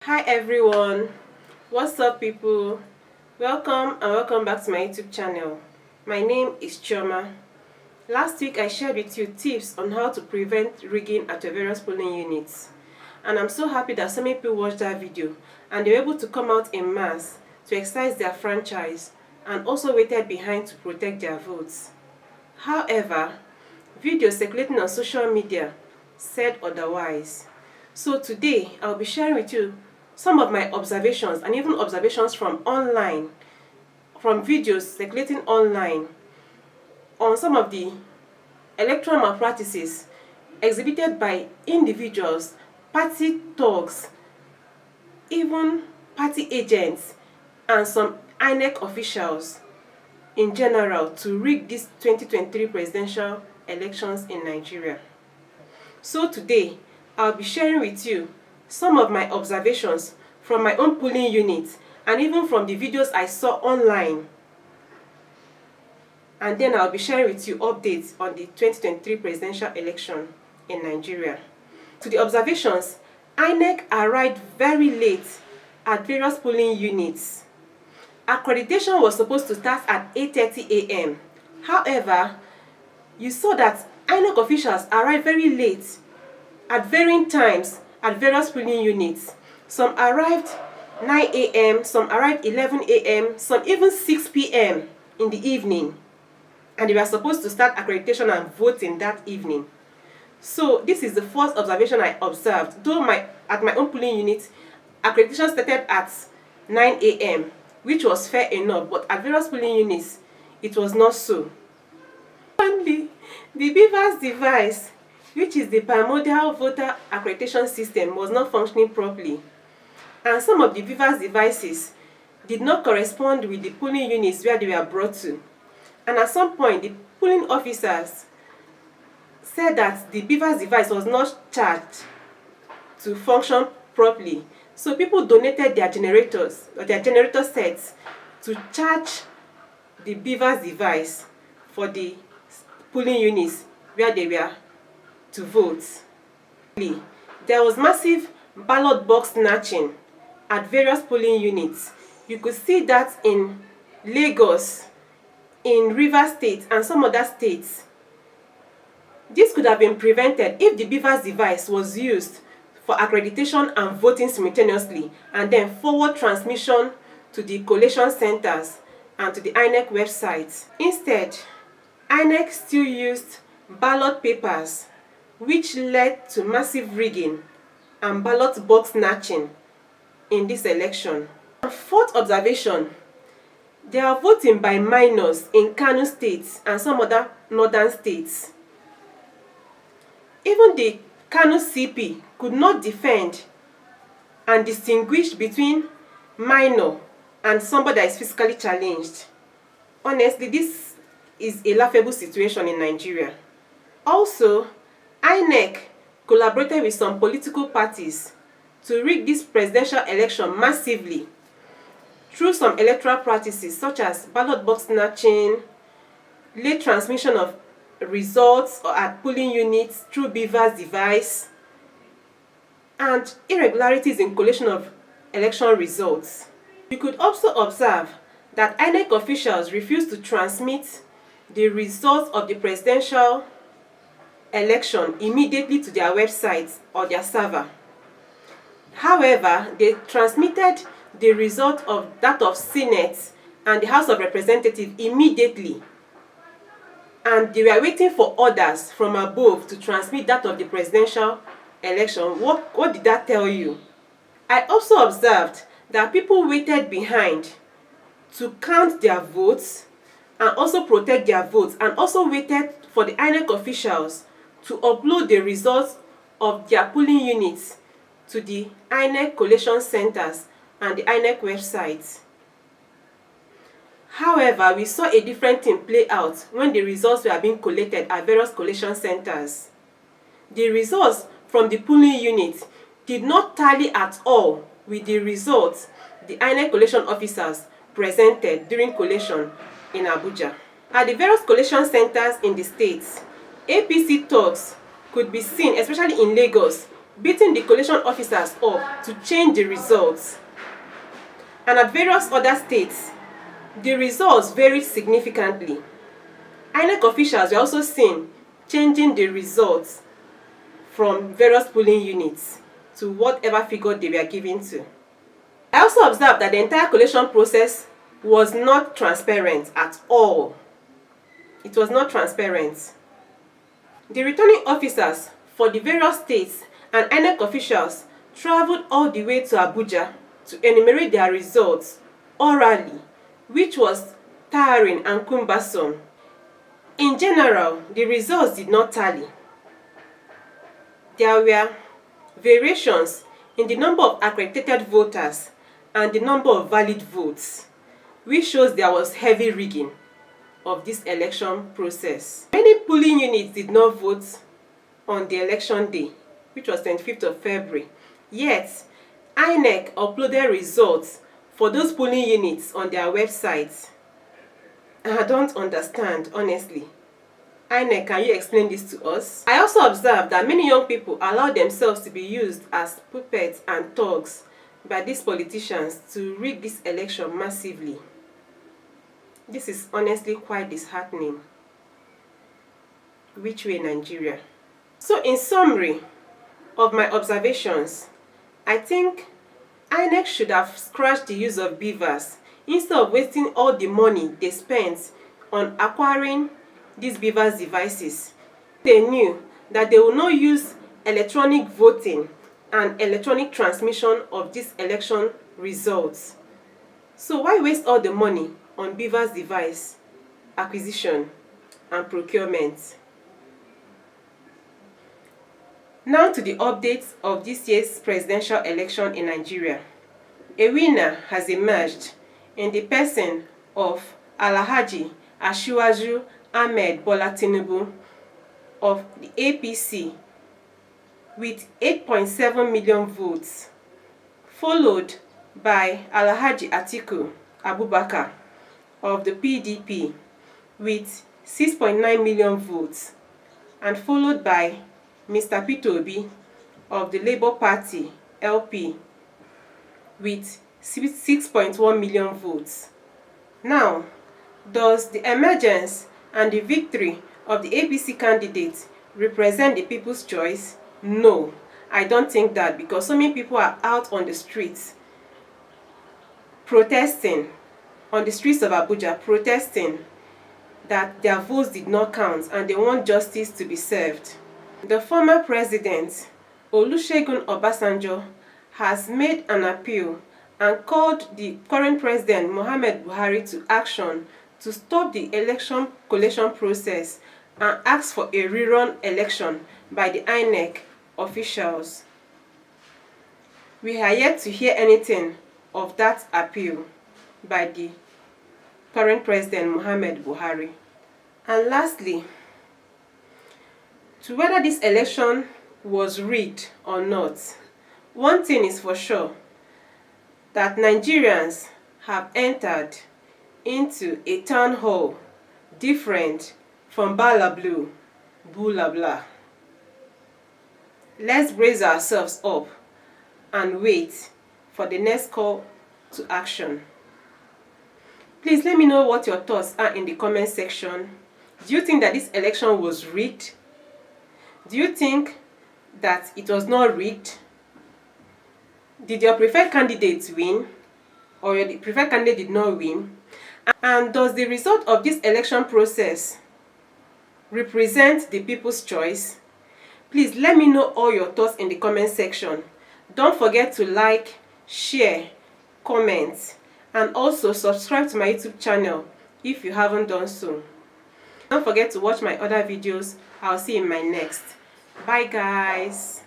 Hi everyone, what's up people? Welcome back to my YouTube channel. My name is Chioma. Last week I shared with you tips on how to prevent rigging at your various polling units, and I'm so happy that so many people watched that video and they were able to come out en masse to exercise their franchise and also waited behind to protect their votes. However, videos circulating on social media said otherwise. So today I'll be sharing with you some of my observations and even observations from videos circulating online on some of the electoral malpractices exhibited by individuals, party thugs, even party agents, and some INEC officials in general to rig these 2023 presidential elections in Nigeria. So today, I'll be sharing with you some of my observations from my own polling unit and even from the videos I saw online. And then I'll be sharing with you updates on the 2023 presidential election in Nigeria. To the observations, INEC arrived very late at various polling units. Accreditation was supposed to start at 8:30 a.m. However, you saw that INEC officials arrived very late at varying times at various polling units. Some arrived 9 a.m., some arrived 11 a.m., some even 6 p.m. in the evening. And they were supposed to start accreditation and voting that evening. So this is the first observation I observed. Though at my own polling unit, accreditation started at 9 a.m., which was fair enough, but at various polling units, it was not so. Secondly, the BVAS device, which is the bimodal voter accreditation system, was not functioning properly. And some of the BVAS devices did not correspond with the polling units where they were brought to. And at some point, the polling officers said that the BVAS device was not charged to function properly. So people donated their generators or their generator sets to charge the BVAS device for the polling units where they were to vote. There was massive ballot box snatching at various polling units. You could see that in Lagos, in Rivers State, and some other states. This could have been prevented if the BVAS device was used for accreditation and voting simultaneously, and then forward transmission to the collation centers and to the INEC website. Instead, INEC still used ballot papers, which led to massive rigging and ballot box snatching in this election. Fourth observation, they are voting by minors in Kano State and some other northern states. Even the Kano CP could not defend and distinguish between minor and somebody that is physically challenged. Honestly, this is a laughable situation in Nigeria. Also, INEC collaborated with some political parties to rig this presidential election massively through some electoral practices such as ballot box snatching, late transmission of results or at polling units through BVAS device, and irregularities in collation of election results. You could also observe that INEC officials refused to transmit the results of the presidential election immediately to their websites or their server. However, they transmitted the result of that of Senate and the House of Representatives immediately, and they were waiting for orders from above to transmit that of the presidential election. What did that tell you? I also observed that people waited behind to count their votes and also protect their votes, and also waited for the INEC officials to upload the results of their polling units to the INEC collation centers and the INEC website. However, we saw a different thing play out when the results were being collated at various collation centers. The results from the polling unit did not tally at all with the results the INEC collation officers presented during collation in Abuja. At the various collation centers in the states, APC thugs could be seen, especially in Lagos, beating the collation officers up to change the results. And at various other states, the results varied significantly. INEC officials were also seen changing the results from various polling units to whatever figure they were given to. I also observed that the entire collation process was not transparent at all. It was not transparent. The returning officers for the various states and INEC officials traveled all the way to Abuja to enumerate their results orally, which was tiring and cumbersome. In general, the results did not tally. There were variations in the number of accredited voters and the number of valid votes, which shows there was heavy rigging of this election process. Many polling units did not vote on the election day, which was 25th of February. Yet, INEC uploaded results for those polling units on their websites. I don't understand, honestly. INEC, can you explain this to us? I also observed that many young people allowed themselves to be used as puppets and thugs by these politicians to rig this election massively. This is honestly quite disheartening. Which way, Nigeria? So, in summary of my observations, I think INEC should have scratched the use of beavers instead of wasting all the money they spent on acquiring these beavers devices. They knew that they will not use electronic voting and electronic transmission of these election results. So why waste all the money on beavers device acquisition and procurement? Now to the updates of this year's presidential election in Nigeria. A winner has emerged in the person of Alhaji Asiwaju Ahmed Bola Tinubu of the APC with 8.7 million votes, followed by Alhaji Atiku Abubakar of the PDP with 6.9 million votes, and followed by Mr. Peter Obi of the Labour Party LP with 6.1 million votes. Now, does the emergence and the victory of the APC candidate represent the people's choice? No, I don't think that, because so many people are out on the streets protesting, on the streets of Abuja, protesting that their votes did not count and they want justice to be served. The former president, Olusegun Obasanjo, has made an appeal and called the current president, Muhammad Buhari, to action to stop the election collation process and ask for a rerun election by the INEC officials. We are yet to hear anything of that appeal by the current president, Muhammad Buhari. And lastly, to whether this election was rigged or not, one thing is for sure, that Nigerians have entered into a town hall different from Bala Blue, Bula Blah. Let's brace ourselves up and wait for the next call to action. Please let me know what your thoughts are in the comment section. Do you think that this election was rigged? Do you think that it was not rigged? Did your preferred candidate win, or your preferred candidate did not win? And does the result of this election process represent the people's choice? Please let me know all your thoughts in the comment section. Don't forget to like, share, comment, and also subscribe to my YouTube channel if you haven't done so. Don't forget to watch my other videos. I'll see you in my next. Bye guys.